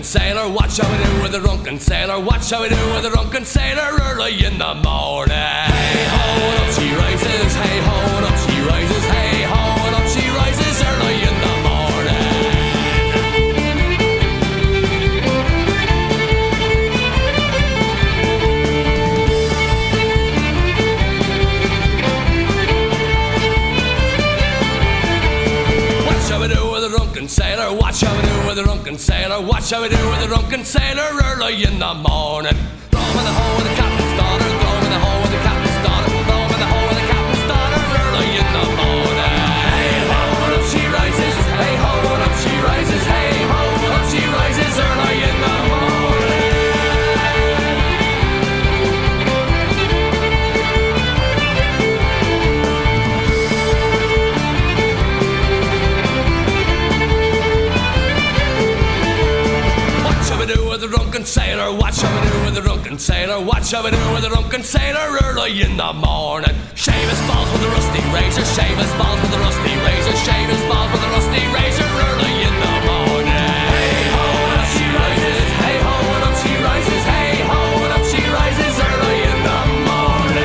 sailor, watch how we do with the drunken sailor, watch how we do with the drunken sailor early in the morning. Hey ho, and up she rises, hey ho, and up she rises, hey ho, and up she rises early in the morning. Watch how we do with the drunken sailor, watch how we do with the drunken sailor, watch how we do with the drunken sailor early in the morning. Throw him in the hole with the captain's daughter, throw him in the hole with the captain's daughter, throw him in the hole with the captain's daughter early in the morning. Hey ho, and up she rises, hey ho, and up she rises, hey ho, and up she rises early in the morning. Watch how we do with the drunken sailor, watch how we do with the drunken sailor, watch how we do with the drunken sailor early in the morning. Shave his balls with a rusty razor, shave his balls with a rusty razor, shave his balls with a rusty razor early in the morning. Hey ho, and up she rises, hey ho, and up she rises, hey ho, and up she rises early in the morning.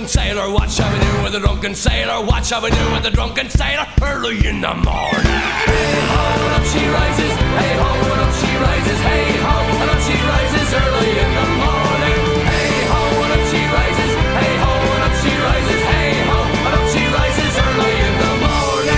Sailor, watch how we do with the drunken sailor, watch how we do with the drunken sailor early in the morning. Hey ho, and up she rises, hey ho, and up she rises, hey ho, and up she rises early in the morning. Hey ho, and up she rises, hey ho, and up she rises, hey ho, and up she rises early in the morning.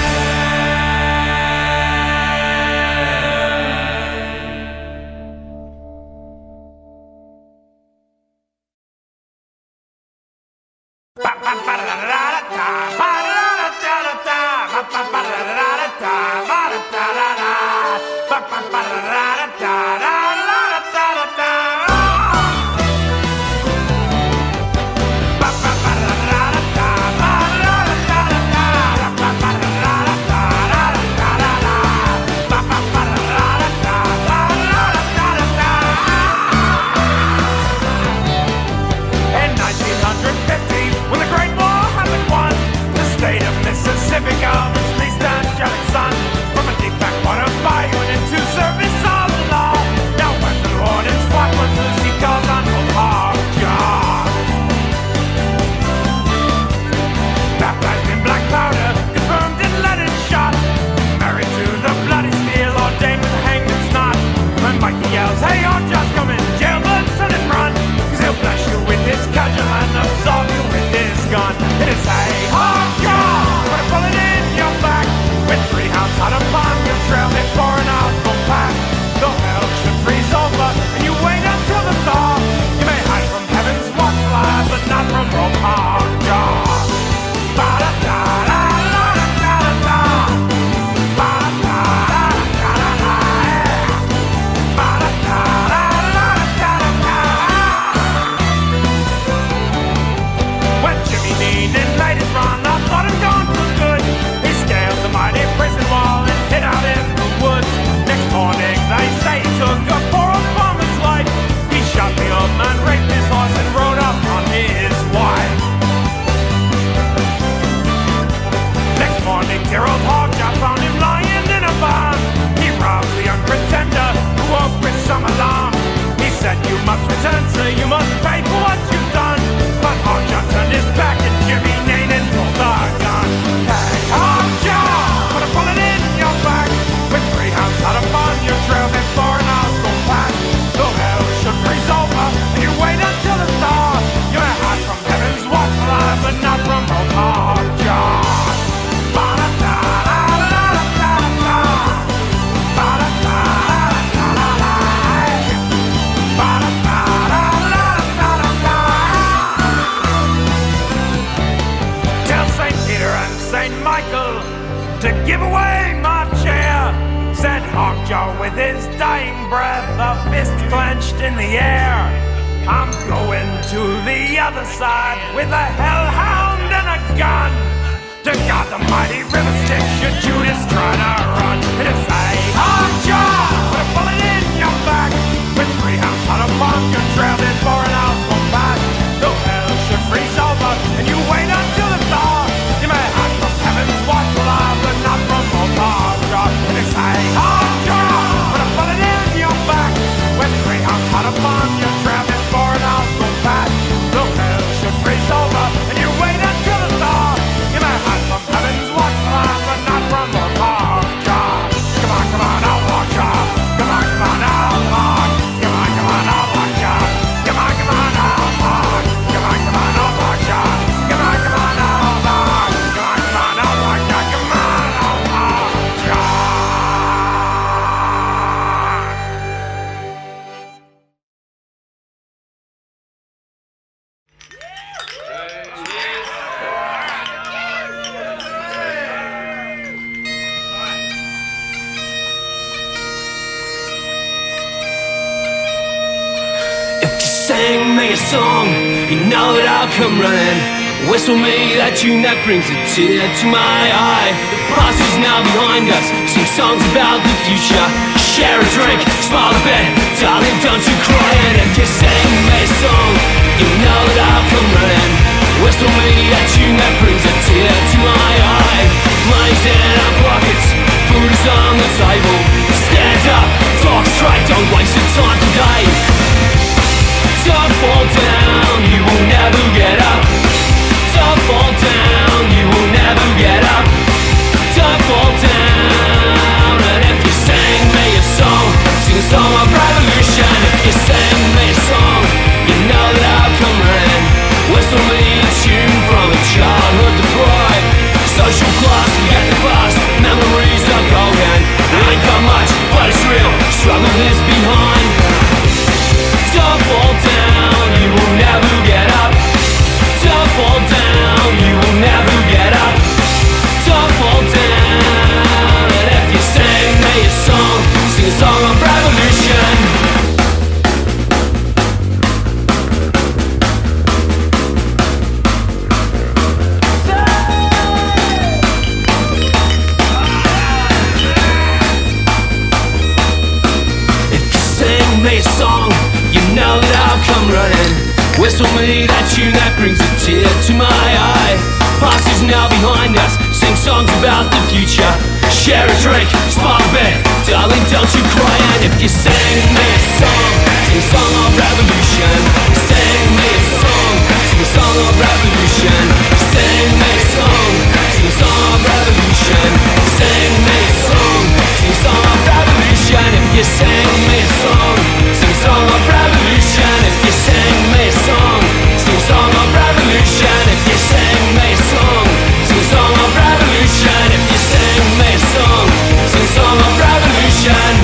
to give away my chair, said Hogjaw with his dying breath, a fist clenched in the air. I'm going to the other side with a hellhound and a gun to guard the mighty river Styx should Judas try to run. And to say, Hogjaw, put a bullet in your back, with 3 hounds on a bomb, you're traveling for an hour past. The hell should freeze over, and you wait until the thaw. You may hide from heaven's watchful, but not from Hogjaw. And to say, Hogjaw, put a bullet in your back, with 3 hounds on a bomb, you're traveling for an hour past. The hell should freeze over, and you wait until the thaw. You may hide from heaven's watchful, but not from Hogjaw. Come on, come on, I'll Hogjaw. Come on, come on, I'll Hog. Come on, come on, I'll Hogjaw. Come on, come on, I'll Hog. Come on, come on, I'll Hogjaw. Come on, come on, I'll Hog. Come on, come on, I'll Hogjaw. Come on, I'll Hogjaw. Sing me a song, you know that I'll come running. Whistle me that tune that brings a tear to my eye. The past is now behind us, sing songs about the future. Share a drink, smile a bit, darling, don't you cry. And if you sing me a song, you know that I'll come running. Whistle me that tune that brings a tear to my eye. Money's in our pockets, food is on the table. Stand up, talk straight, don't waste your time today. Don't fall down, you will never get up. Don't fall down, you will never get up. Don't fall down. And if you sing me a song, sing a song of revolution. If you sing me a song, you know that I'll come running. Whistle me a tune from a childhood deprived. Social class, forget the past, memories are golden. It ain't got much, but it's real, struggle is behind. Don't fall down, you will never get up. Don't fall down, you will never get up. Don't fall down. And if you sing me a song, sing a song of revolution. If you sing me a song, you know that I'll come running. Whistle me that tune that brings a tear to my eye. Past is now behind us, sing songs about the future. Share a drink, smile a bit, darling, don't you cry. And if you sing me a song, sing a song of revolution. Sing me a song, sing a song of revolution. Sing me a song, sing a song of revolution. Sing me a song, sing a song of revolution. If you sing me a song, sing a song of revolution. If you sing me a song, sing a song of revolution. If you sing me a song, sing a song of revolution. If you sing me a song, sing a song of revolution.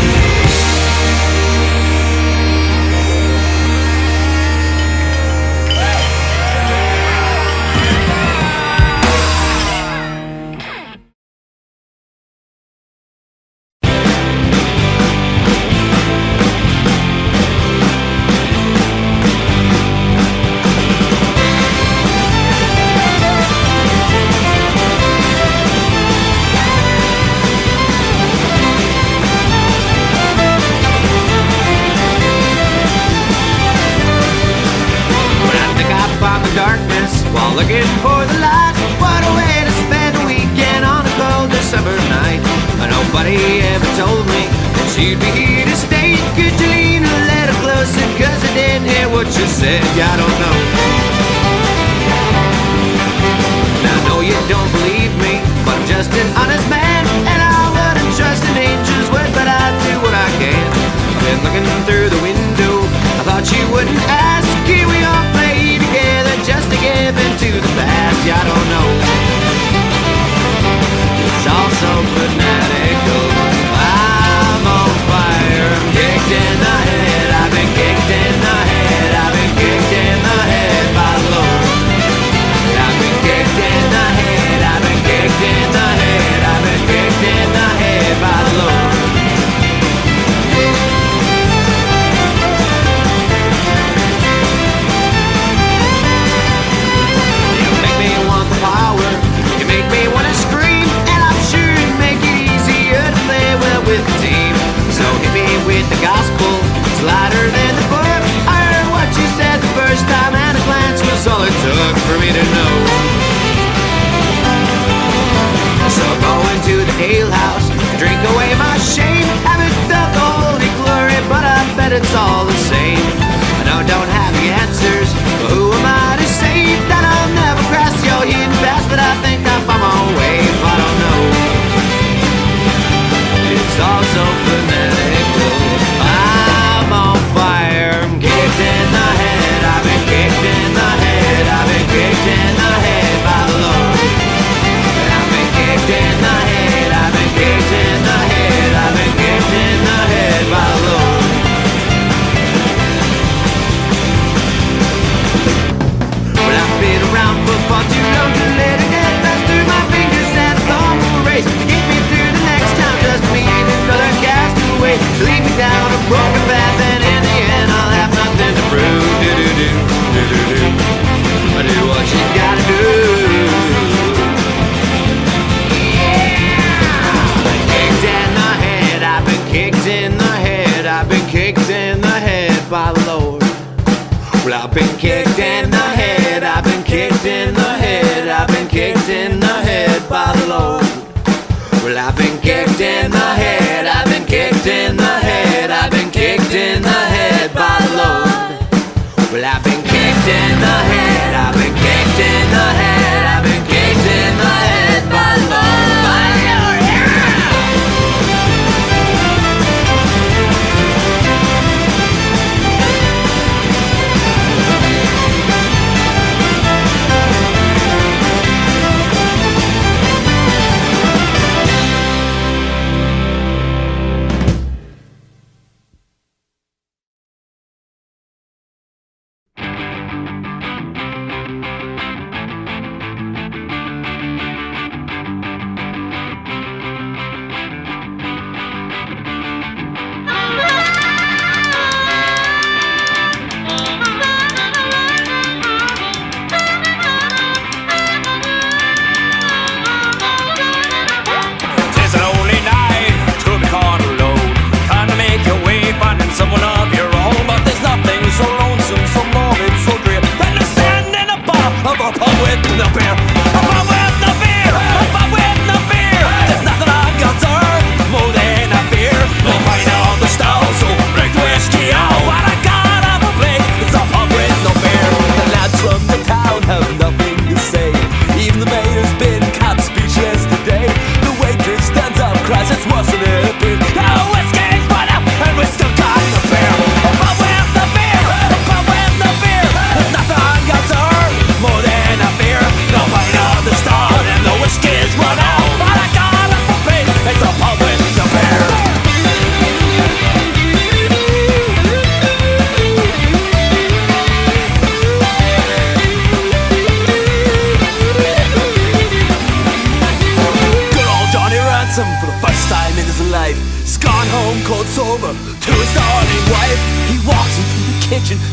Looking for the light, what a way to spend a weekend on a cold December night. But nobody ever told me that you'd be here to stay. Could you lean a little closer, cause I didn't hear what you said. Yeah, I don't know. Now I know you don't believe me, but I'm just an honest man, and I wouldn't trust an angel's word, but I'd do what I can. I've been looking through the window, I thought you wouldn't ask. Here we all play together just to give into the past. Yeah, I don't know. It's all so fanatical. I'm on fire. I'm kicked in the head. I've been kicked in the head. I've been kicked in the head by the Lord. I've been kicked in the head. I've been kicked in the head. I've been so fanatical. I'm on fire, I'm kicked in the head. I've been kicked in the head. I've been kicked in the head by the Lord. I've been kicked in the head. I've been kicked in the head. I've been kicked in the head by the Lord. Well, I've been around for far too long to let it get passed through my fingers. That long race get me through the next time. Just me and another castaway. Lead me down a broken path, and in the end I'll have nothing to prove. Do-do-do, do-do-do. I do what you gotta do. I've been kicked in the head. I've been kicked in the head by the Lord. Well, I've been kicked in the head. I've been kicked in the head. I've been kicked in the head by the Lord. Well, I've been kicked in the head. I've been kicked in the head. I've been kicked in the head by the Lord. Well, I've been kicked in the head. I've been kicked in the head. I've been kicked in the head by the Lord.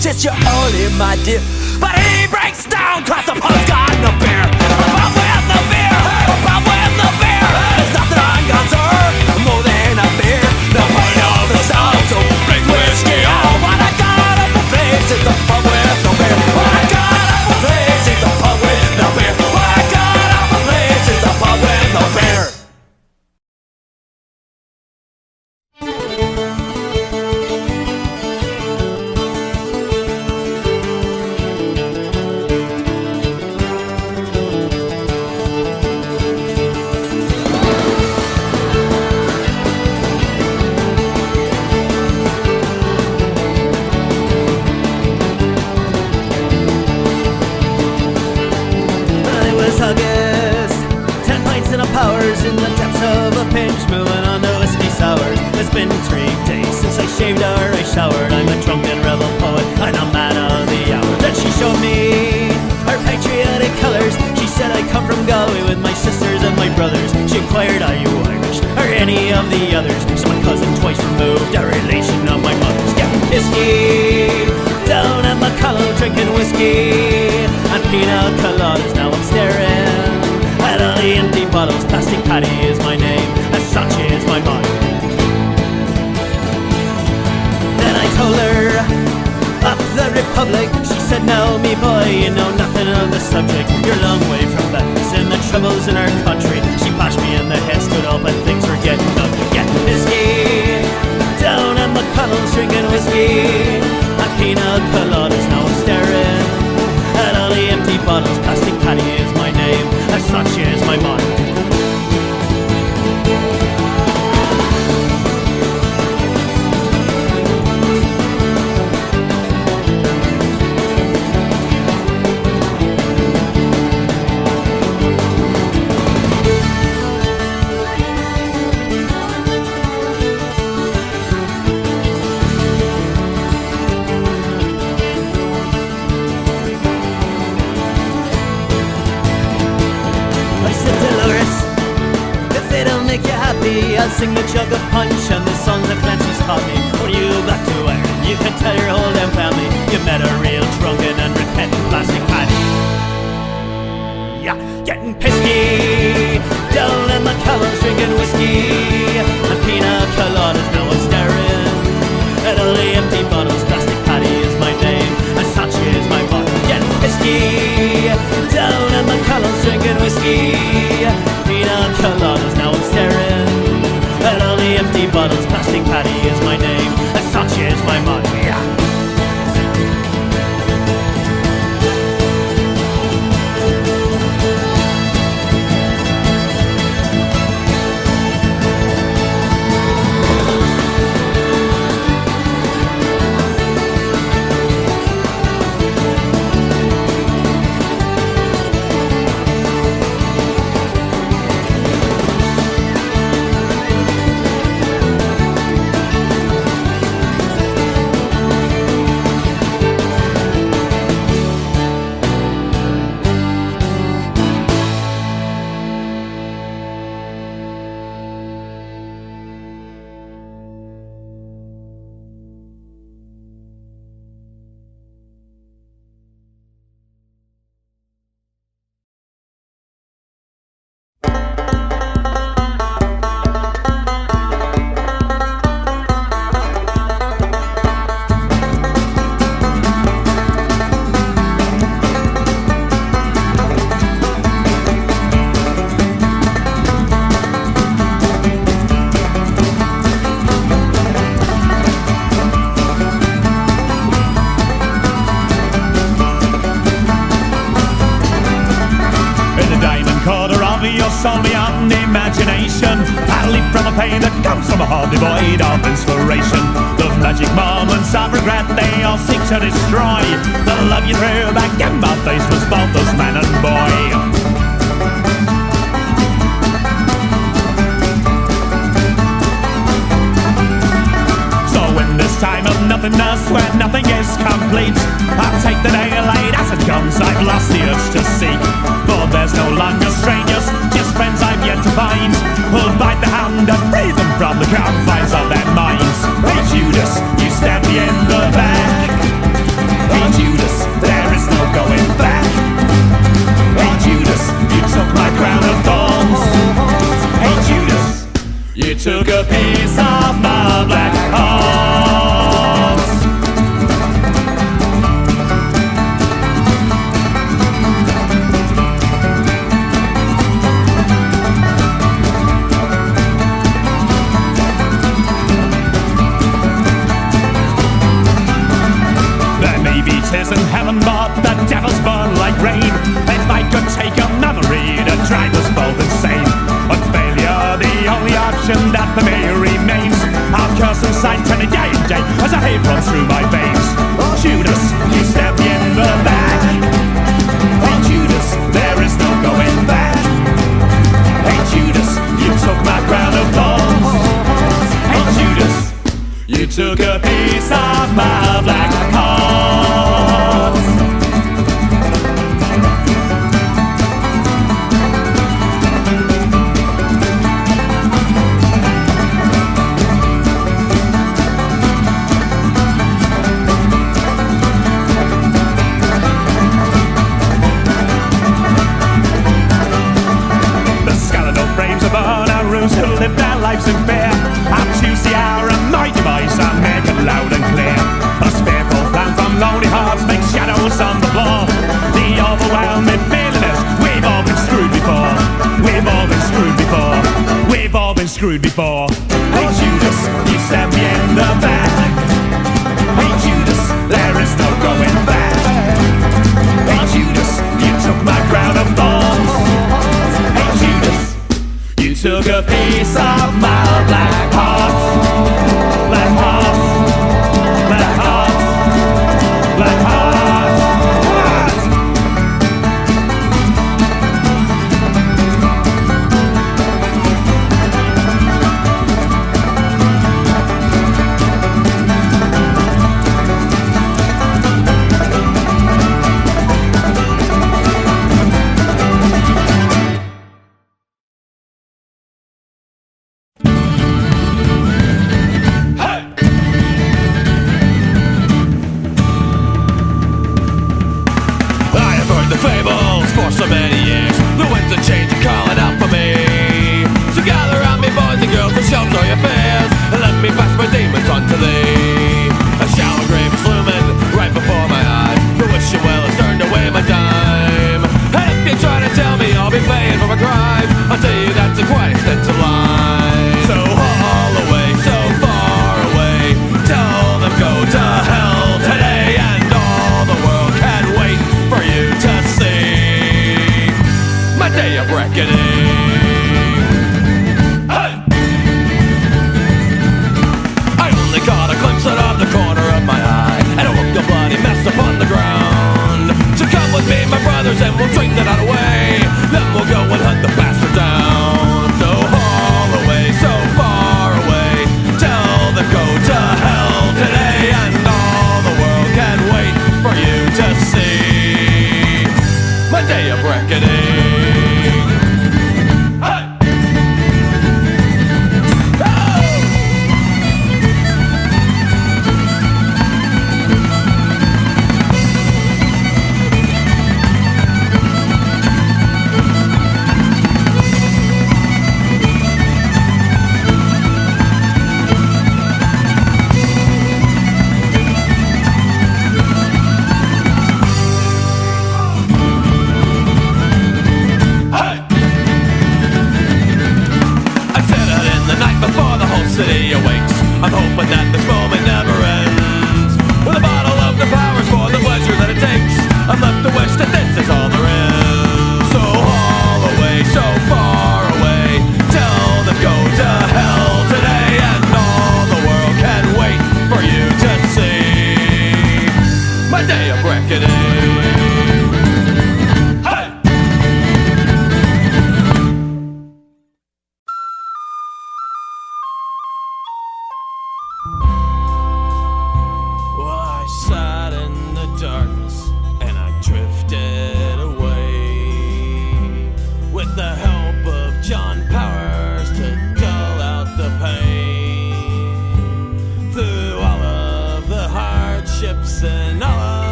Says you're only my dear, but he breaks down 'cause the pub's got no beer. Pub with no beer, pub with no beer. There's nothing on God's earth more than a beer. No point of the stars, so bring whiskey on. What I got up a place is the pub with no beer. What I got up a place is the pub with no beer. What I got up a place is the pub with no beer. In the depths of a pinch, moving on to whiskey sours. It's been 3 days since I shaved or I showered. I'm a drunken rebel poet, I'm a man of the hour. Then she showed me her patriotic colours. She said I come from Galway with my sisters and my brothers. She inquired, are you Irish or any of the others? So my cousin twice removed, a relation of my mother's. Yeah, whiskey down at McCullough, drinking whiskey and pina coladas. Now I'm staring at all the empty bottles. Plastic Paddy is my name, as such is my mind. Then I told her of the Republic. She said, no, me boy, you know nothing of the subject. You're a long way from Belfast and the troubles in our country. She bashed me in the head, stood up, and things were getting ugly. Get whiskey down at McConnell's, drinking whiskey and pina coladas. Now I'm staring at all the empty bottles. Plastic Paddy is my name, as such is my mind. me, I'll sing the Jugopunch and the songs that Clancy's taught me. What you got to wear, you can tell your whole damn family you met a real drunken and repentant plastic Paddy. Yeah, getting pissy down in my columns, drinking whiskey and pina coladas. Now I'm staring at all the empty bottles. Plastic Paddy is my name and such is my bottle. Getting pissy down in my columns, drinking whiskey, pina coladas. Now I'm staring at all the empty bottles. Plastic Paddy is my name and such is my motto. Yeah. Solely on imagination, I leap from a pain that comes from a heart devoid of inspiration. The magic moments of regret they all seek to destroy. The love you threw back in my face was both as man and boy. So in this time of nothingness where nothing is complete, I'll take the daylight as it comes. I've lost the urge to seek, for there's no longer strangers, just friends I've yet to find, who'll bite the hand and free them from the confines of their minds. Hey Judas, you stabbed me in the back. Hey Judas, there is no going back. Hey Judas, you took my crown of thorns. Hey Judas, you took a piece of my black heart. In heaven, but the devil's burn like rain. If I could take a memory to drive us both insane, but failure the only option that for me remains. I'll curse inside Trinity day and day as a hate runs through my veins. Judas, you stabbed me in the back. Hey Judas, there is no going back. Hey Judas, you took my crown of thorns. Hey Judas, you took a piece of my black heart. Who live their lives in fear, I'll choose the hour and my device and make it loud and clear. A fearful plan from lonely hearts makes shadows on the floor. The overwhelming feeling is we've all been screwed before. We've all been screwed before. We've all been screwed before. Hey Judas, you stabbed me in the back. Hey Judas, there is no going back. Hey Judas, you took my crown of thorns. Hey Judas, you took a piece of my black heart. Black heart. Black heart. Black heart.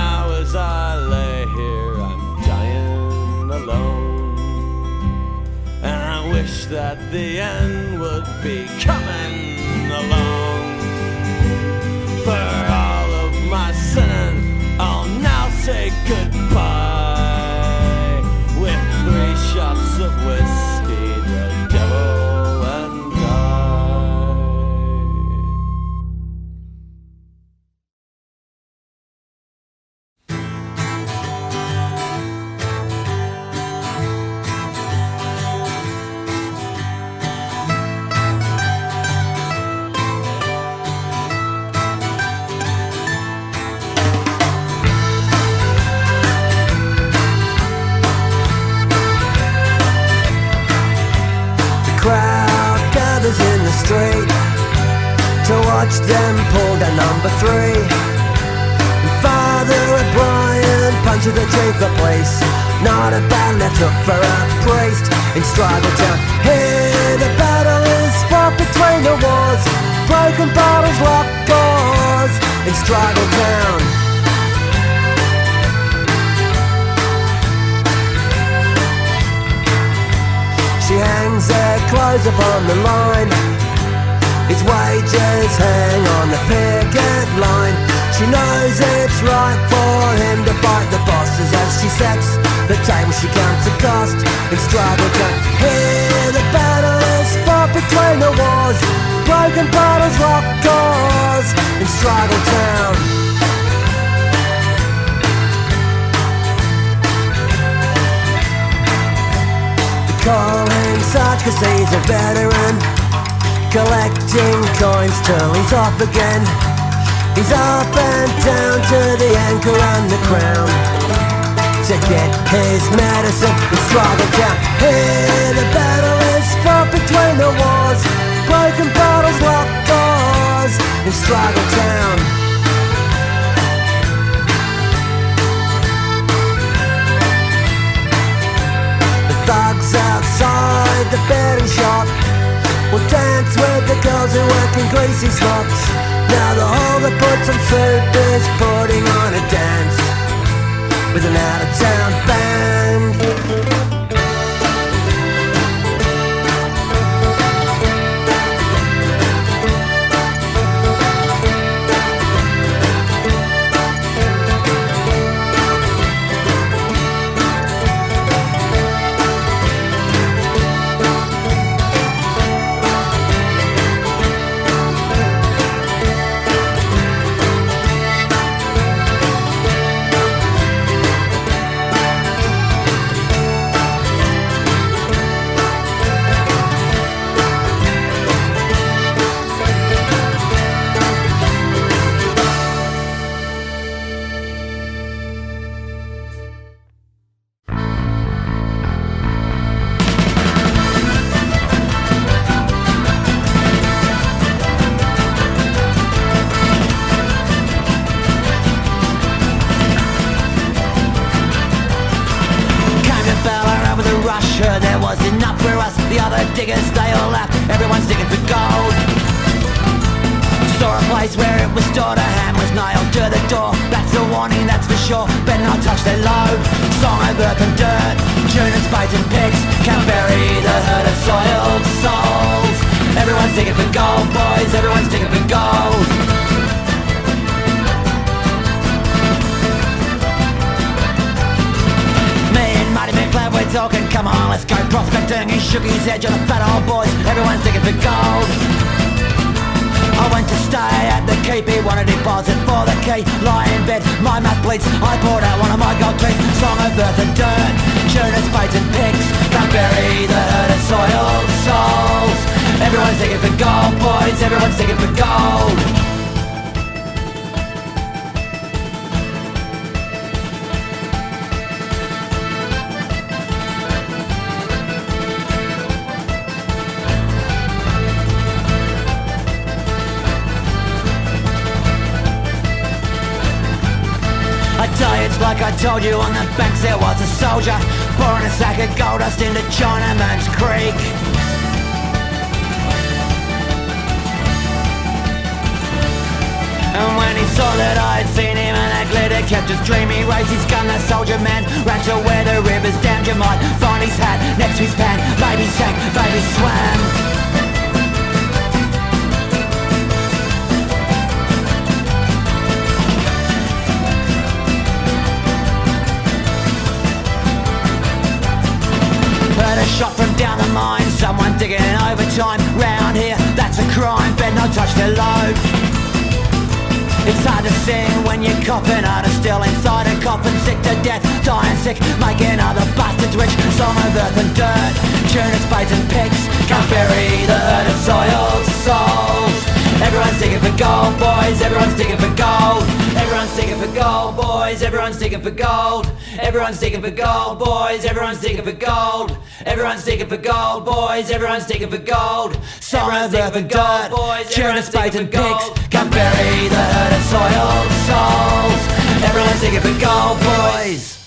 now as I lay here, I'm dying alone. And I wish that the end would be coming along. For all of my sinning, I'll now say goodbye. With 3 shots of whiskey, the devil and I. Crowd gathers in the street to watch them pull down number 3. And Father O'Brien punches a chief of police. Not a bad left hook for a priest in Struggle Town. Here the battle is fought between the wars. Broken bottles, locked doors in Struggle Town. She hangs her clothes upon the line. His wages hang on the picket line. She knows it's right for him to fight the bosses. As she sets the table, she counts the cost in Struggle Town. Here the battle is fought between the wars. Broken bottles, locked doors in Struggle Town. Calling such cause he's a veteran, collecting coins till he's off again. He's up and down to the anchor and the crown to get his medicine in Struggle Town. Here the battle is fought between the wars. Broken bottles, locked doors in Struggle Town. Thugs outside the betting shop will dance with the girls who work in greasy slops. Now the hall that puts on food is putting on a dance with an out-of-town band. diggers, they all laughed, everyone's digging for gold. Saw a place where it was stored, a hand was nailed to the door. That's a warning, that's for sure, better not touch their load. Song of earth and dirt, tune and spades and picks, can't bury the herd of soiled souls. Everyone's digging for gold, boys, everyone's digging for gold. We're talking, come on, let's go prospecting. He shook his head, you're the fat old boys, everyone's digging for gold. I went to stay at the keep, he wanted a deposit for the key. Lie in bed, my mouth bleeds, I poured out one of my gold teeth. Song of earth and dirt, tune and spades and picks, don't bury the herd of soiled souls. Everyone's digging for gold, boys, everyone's digging for gold. It's like I told you, on the banks there was a soldier pouring a sack of gold dust into Chinaman's Creek. And when when he saw that I'd seen him and that glitter kept his dream. He raised his gun, that soldier man ran to where the river's damned. You might find his hat next to his pan. Baby sank, baby swam. Shot from down the mine, someone digging overtime. Round here, that's a crime, better not touch their load. It's hard to sing when you're coughing out of still inside a coffin, sick to death, dying sick, making other bastards rich. Song of earth and dirt, turnip spades and picks, can't bury the hurt of soiled souls. Everyone's digging for gold, boys, everyone's digging for gold. Everyone's digging for gold, boys, everyone's digging for gold. Everyone's digging for gold, boys, everyone's digging for gold. Everyone's digging for gold, boys, everyone's digging for gold. Song of earth and dirt, turnip spades and picks, can't bury the hurt of soiled souls. Everyone's digging for gold, boys.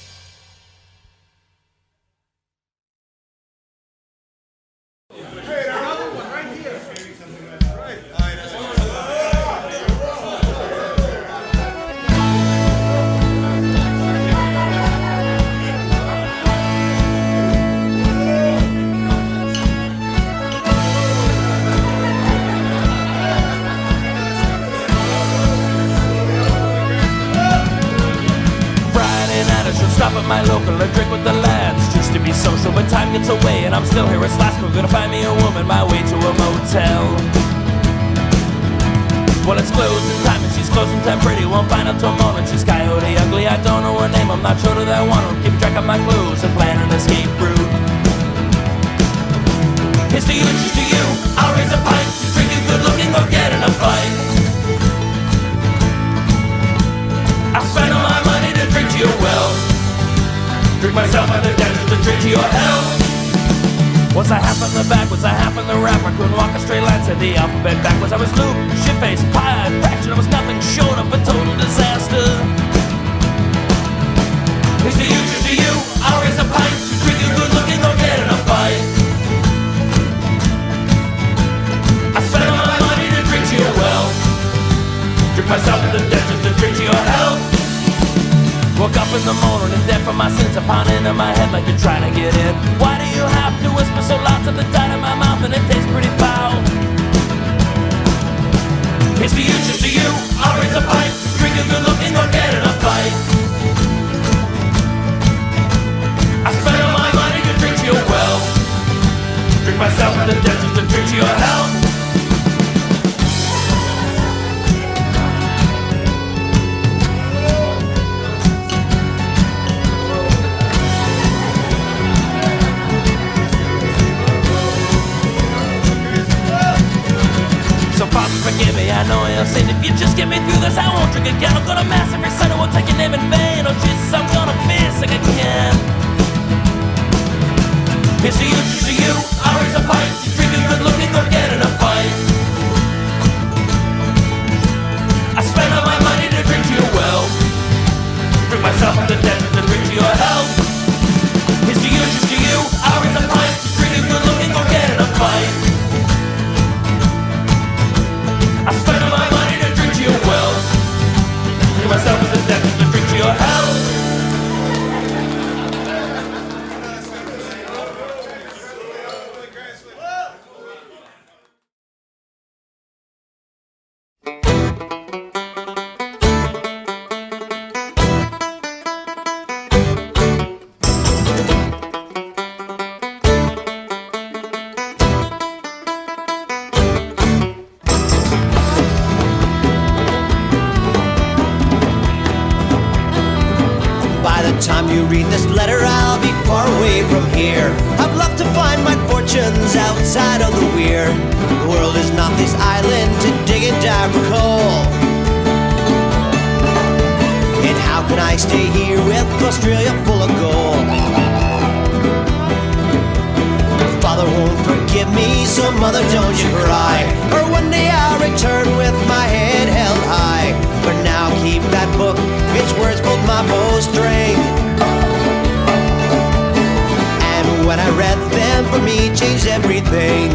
Stop at my local and drink with the lads, just to be social, but time gets away and I'm still here at last. I'm gonna find me a woman, my way to a motel. Well, it's closing time and she's closing time pretty. Won't find out till morning. She's coyote ugly, I don't know her name. I'm not sure that I want her. Keep track of my clues and plan an escape route. Here's to you, cheers to you. I'll raise a pint to drink you good looking or get in a fight. I spend all my money to drink to your well. Drink myself out of desert to drink to your hell. Was I half in the back? Was I half in the rap? I couldn't walk a straight line, said the alphabet backwards. I was looped, shit-faced, pied, fractured. I was nothing short of a total disaster. Here's to you, cheers to you. I'll raise a pint to drink you good looking or get in a fight. I spent all my money to drink to your well. Drink myself in the desert to drink to your hell. Woke up in the morning and dead from my sins are pounding in my head like you're trying to get in. Why do you have to whisper so loud to the dot in my mouth and it tastes pretty foul? Here's to you, cheers to you. I'll raise a pint, drink a good looking or get in a fight. I spend all my money to drink to your well. Drink myself in the desert to drink to your hell. Forgive me, I know you'll say if you just get me through this, I won't drink again. I'll go to mass every Sunday, won't take your name in vain. Oh Jesus, I'm gonna miss again. Here's to you, cheers to you. I'll raise a pint, drink a good looking or get in a fight. I spend all my money to drink to your well. Drink myself in the desert to drink to your hell. Here's to you, cheers to you. I'll raise a pint, drink a good looking or get in a fight. I spend all my money to drink to your well. Drink myself in the desert to drink to your hell. Outside of the weir, the world is not this island to dig and dive for coal. And how can I stay here with Australia full of gold? Father won't forgive me, so mother don't you cry. Or one day I'll return with my head held high. For now keep that book, its words pulled my bowstring. When I read them, for me changed everything.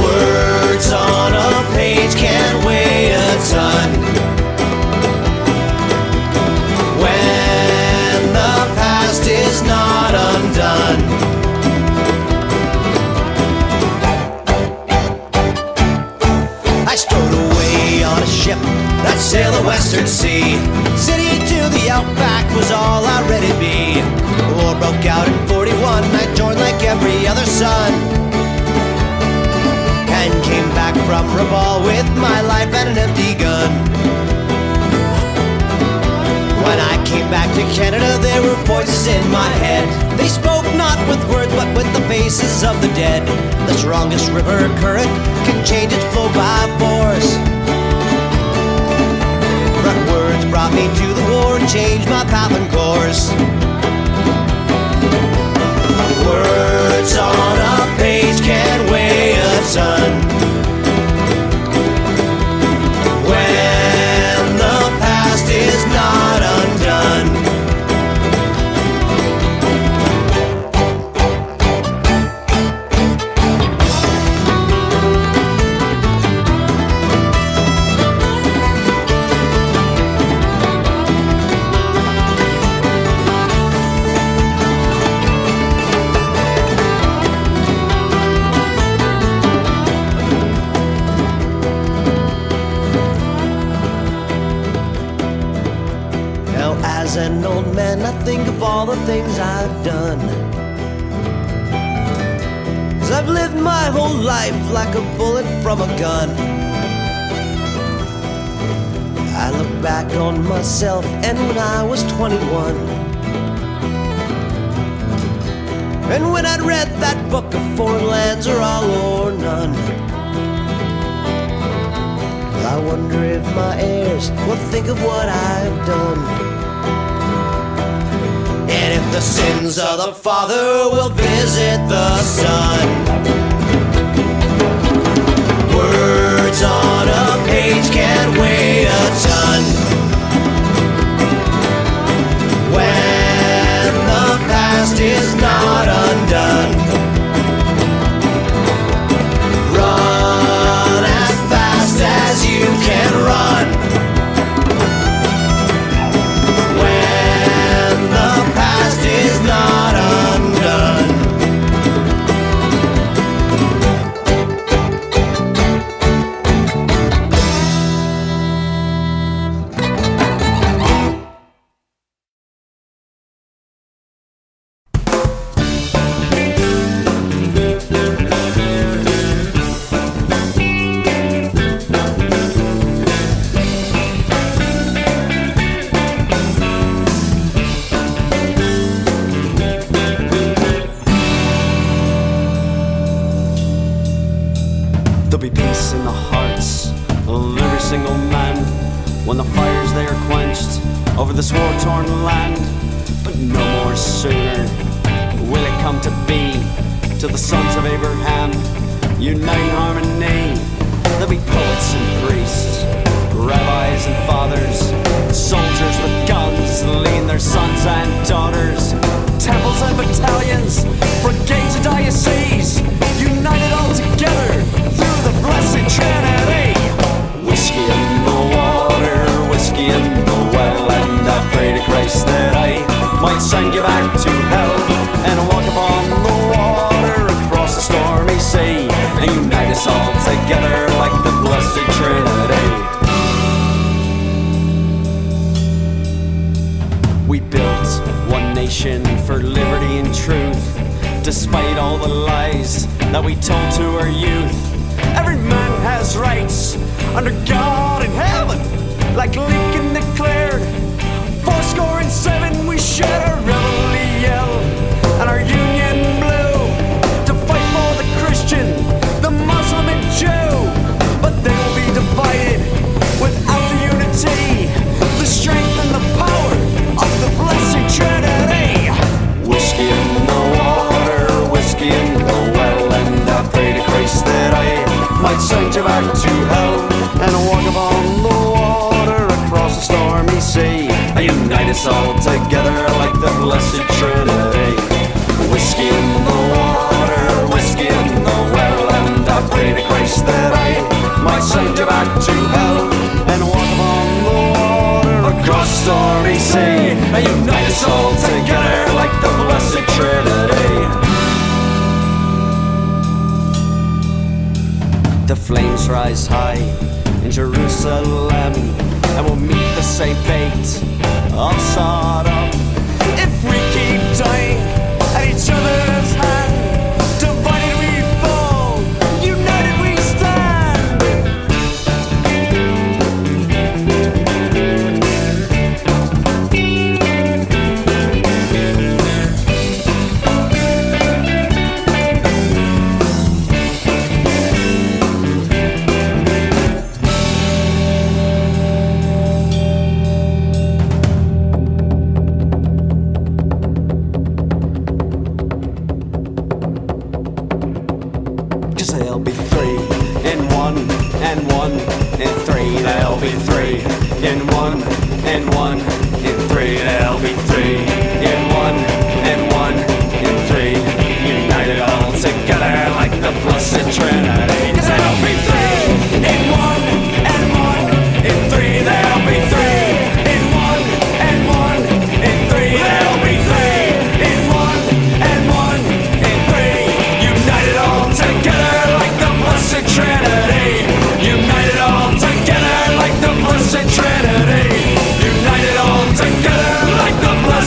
Words on a page can the Western Sea. City to the outback was all I'd ready to be. The war broke out in 41, I joined like every other son, and came back from Rabaul with my life and an empty gun. When I came back to Canada, there were voices in my head. They spoke not with words, but with the faces of the dead. The strongest river current can change its flow by force, but words brought me to the war and changed my path and course. Words on a page can weigh a ton. When the past is not undone. As an old man, I think of all the things I've done, 'cause I've lived my whole life like a bullet from a gun. I look back on myself and when I was 21, and when I'd read that book of Foreign Lands or All or None. I wonder if my heirs will think of what I've done, and if the sins of the father will visit the son. Words on a page can weigh a ton. When the past is not undone. Run as fast as you can run. Is not undone. This war-torn land, but no more sooner will it come to be till the sons of Abraham unite in harmony. There'll be poets and priests, rabbis and fathers, soldiers with guns leading their sons and daughters, temples and battalions, brigades and dioceses, united all together through the blessed Trinity. Whiskey in the water, whiskey in the well, and I pray to Christ that I might send you back to hell and walk upon the water across the stormy sea and unite us all together like the blessed Trinity. We built one nation for liberty and truth, despite all the lies that we told to our youth. Every man has rights under God in heaven, like Lincoln declared. 407 we shed our reveille yell and our union blue to fight for the Christian, the Muslim and Jew. But they will be divided without the unity, the strength and the power of the blessed Trinity. Whiskey in the water, whiskey in the well, and I pray to Christ that I might send you back to hell and walk upon the water across the stormy sea and unite us all together like the blessed Trinity. Whiskey in the water, whiskey in the well, and I pray to Christ that I might send you back to hell and walk upon the water across the stormy sea and unite us all together like the blessed Trinity. The flames rise high in Jerusalem, and we'll meet the same fate of Sodom. If we keep dying at each other's hand, divided we fall, united we stand. There'll be three in one, and one in three. There'll be three in one, and one in three. There'll be three in one, and one in three. United all together like the Blessed Trinity. 'Cause there'll be three in one, and one in three. There'll be three in one, and one in three. There'll be three in one, and one in three. United all together. Trinity, united all together like the Blessed Trinity, united all together like the Blessed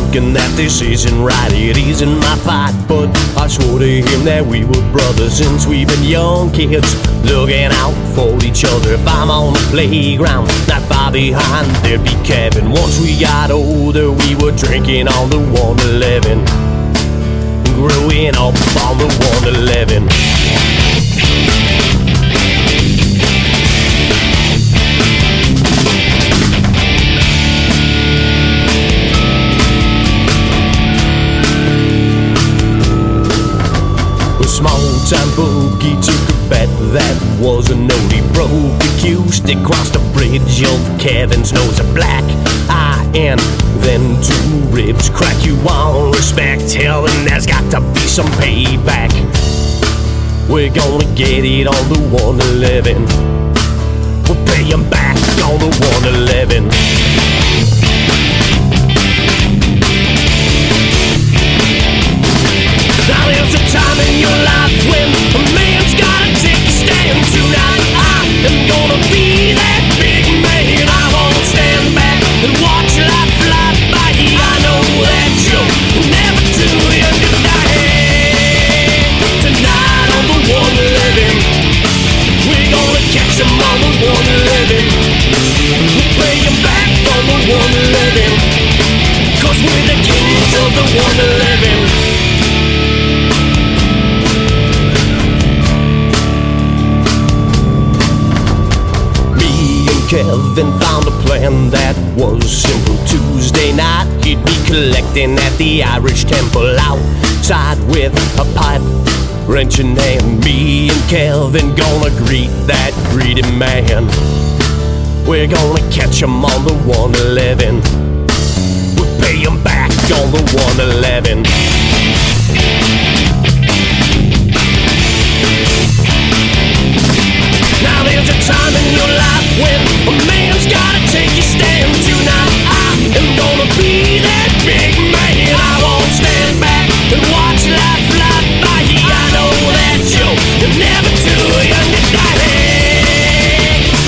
thinking that this isn't right, it isn't my fight. But I swore to him that we were brothers since we've been young kids, looking out for each other. If I'm on the playground, not far behind, there'd be Kevin. Once we got older, we were drinking on the 111, growing up on the 111. Small-time boogie took a bet that was a note. He broke acoustic, crossed the bridge of Kevin's nose. A black eye and then 2 ribs. Crack, you want respect, hell, and there's got to be some payback. We're gonna get it on the 111. We'll pay him back on the 111. Now there's a time in your life when a man's gotta take a stand. Tonight I am gonna be that big man. I won't stand back and watch life fly by. I know that you're never too young to die. Tonight on the 111, we're gonna catch him on the 111. We'll pay him back on the 111, 'cause we're the kings of the 111. Kevin found a plan that was simple. Tuesday night, he'd be collecting at the Irish Temple outside with a pipe wrench in hand. Me and Kevin gonna greet that greedy man. We're gonna catch him on the 111. We'll pay him back on the 111. Now there's a time in your life when a man's gotta take a stand. Tonight I am gonna be that big man. I won't stand back and watch life fly by. I know that you're never too young to die.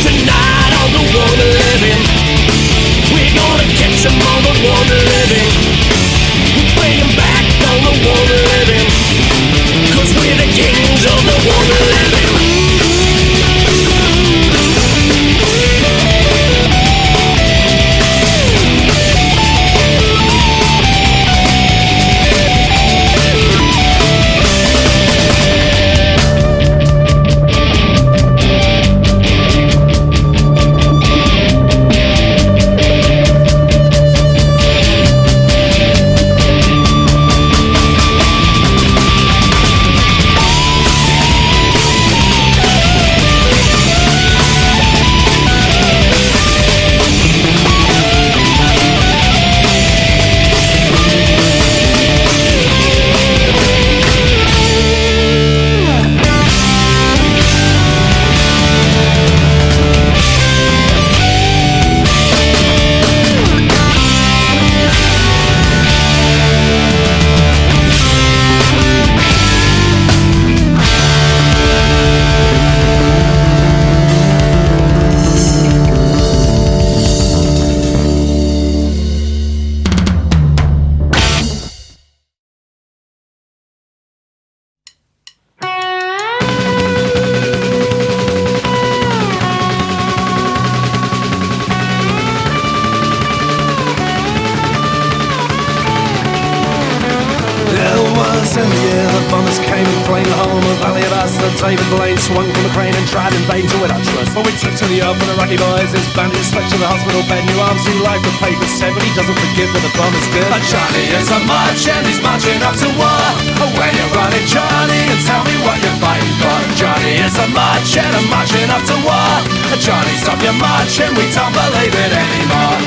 Tonight on the 111, we're gonna catch him on the 111. We'll pay him back on the 111, 'cause we're the kings of the 111. Swung from the crane and tried in vain to win our trust. But we took to the earth for the Rocky boys. His bandage stuck to the hospital bed. New arms, new life, the paper said, but he doesn't forgive that the bomb is good. And Johnny is a march and he's marching up to war. When you're running, Johnny, and tell me what you're fighting for. Johnny is a march and I'm marching up to war. Johnny, stop your marching, we don't believe it anymore.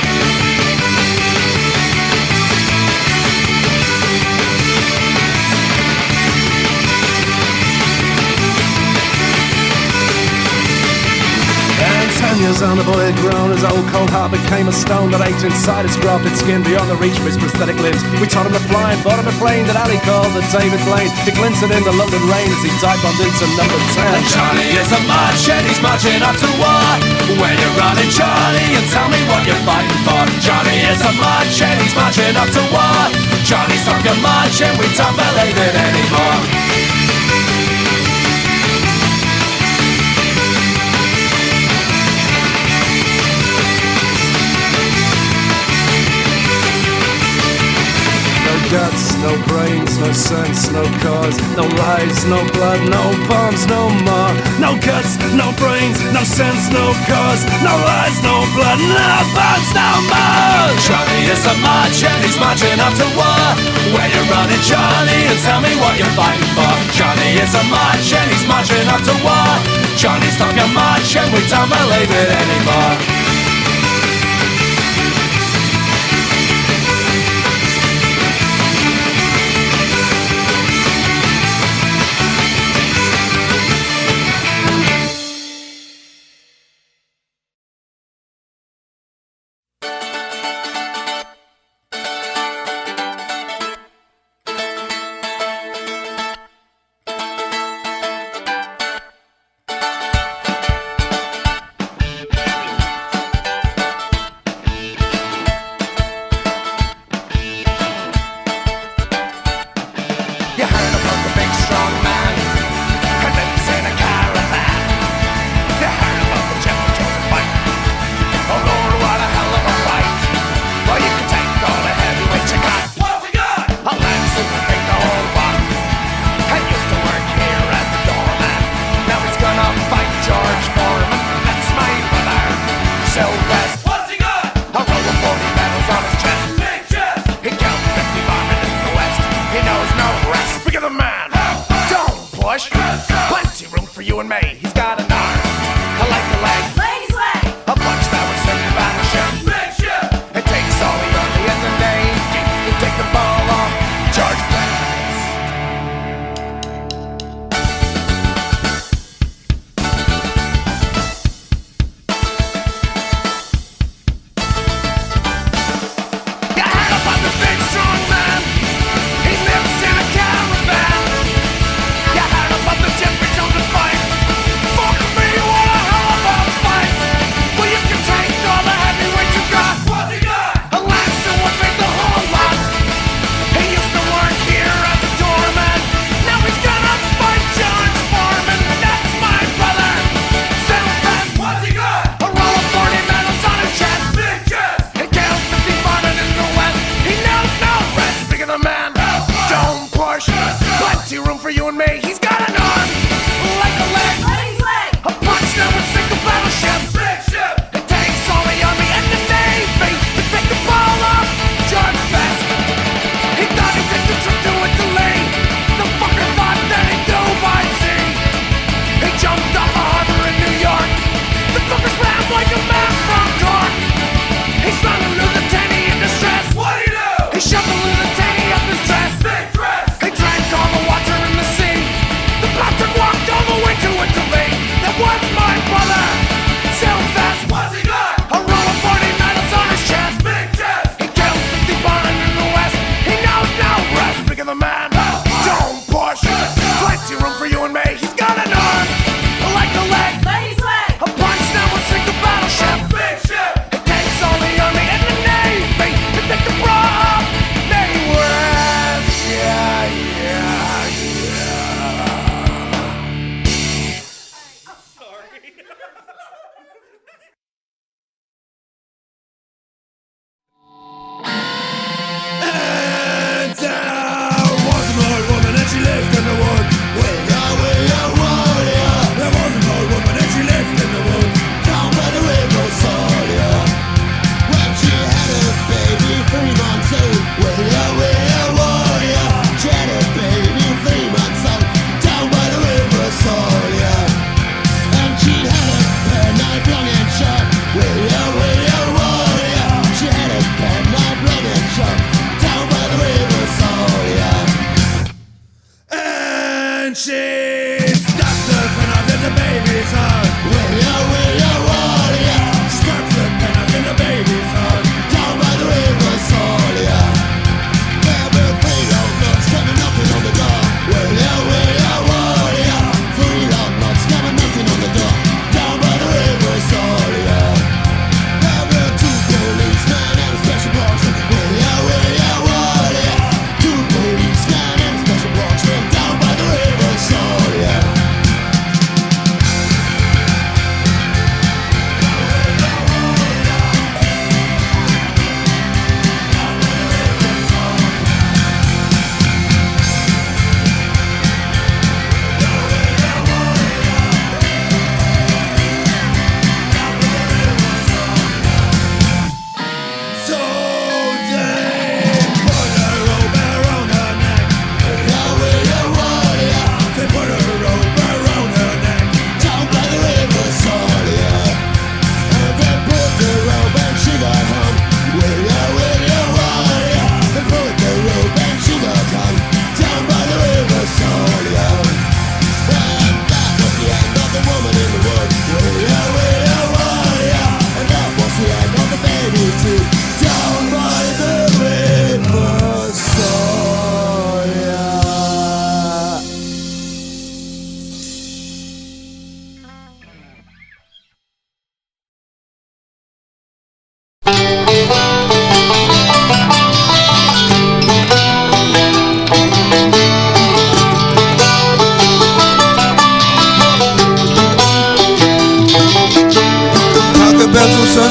son, the boy had grown. His old cold heart became a stone that ached inside his grafted skin beyond the reach of his prosthetic limbs. We taught him to fly and bought him a plane that Ali called the David Blaine. It glinted in the London rain as he dive bombed into number 10. And Johnny is a march and he's marching up to war. Where you running, Johnny, and tell me what you're fighting for. Johnny is a march and he's marching up to war. Johnny, stop your march and we don't believe it anymore. Guts, no brains, no sense, no cause, no lives, no blood, no bombs, no more. No guts, no brains, no sense, no cause, no lives, no blood, no bombs, no more. Johnny is a march and he's marching up to war. Where you running, Johnny, and tell me what you're fighting for. Johnny is a march and he's marching up to war. Johnny, stop your march and we don't believe it anymore. Sylveste, what's he got? A roll of 40 medals on his chest. Big chest. He killed 50 bombers in the west. He knows no rest. Speak of the man. Don't push. Plenty room for you and me. He's got an arm. I like the leg. Ladies' leg. A punch that would send you battleship. Big ship. It takes all the early in the day. You take the ball off. Charge plays. Fuck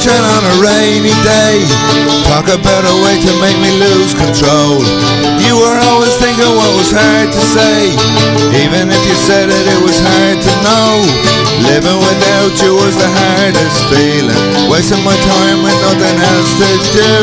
sunshine on a rainy day. Talk about a way to make me lose control. You were always thinking what was hard to say. Even if you said it, it was hard to know. Living without you was the hardest feeling. Wasting my time with nothing else to do.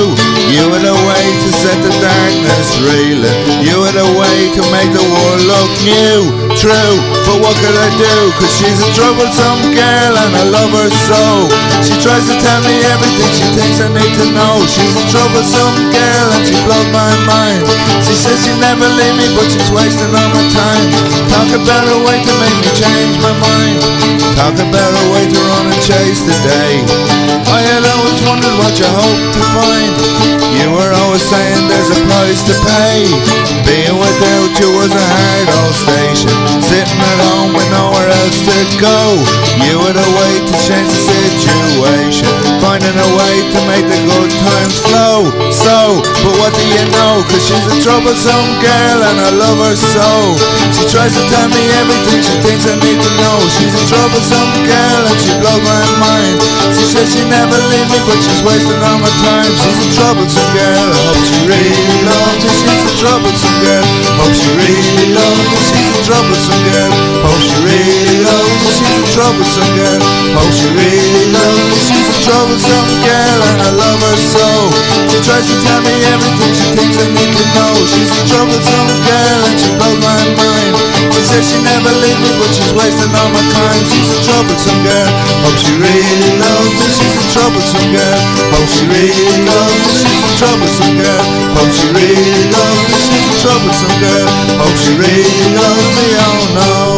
You were the way to set the darkness reeling. You were the way to make the world look new. True, but what could I do? Cause she's a troublesome girl and I love her so. She tries to tell me everything she thinks I need to know. She's a troublesome girl and she blows my mind. She says she'll never leave me but she's wasting all my time. Talk about a way to make me change my mind. Talk about a way to run and chase the day. I had always wondered what you hoped to find. You were always saying there's a price to pay. Being without you was a hard old station. Sitting at home with nowhere else to go. You were the way to change the situation. Finding a way to make the good times flow. So, but what do you know? Cause she's a troublesome girl and I love her so. She tries to tell me everything she thinks I need to know. She's a troublesome girl and she blows my mind. She says she never leave me but she's wasting all my time. She's a troublesome girl, I hope she really loves me. She's a troublesome girl, hope she really loves me. She's a troublesome girl, hope she really loves me. She's a troublesome girl, hope she really loves me. She's a troublesome girl and I love her so. She tries to tell me everything she thinks I need to know. She's a troublesome girl and she blows my mind. She says she never leave me but she's wasting all my time. She's a troublesome girl, hope she really loves me. She's a troublesome girl, hope she really loves me. She's a troublesome girl, hope she really loves me. She's a troublesome girl, hope she really loves me. Oh no.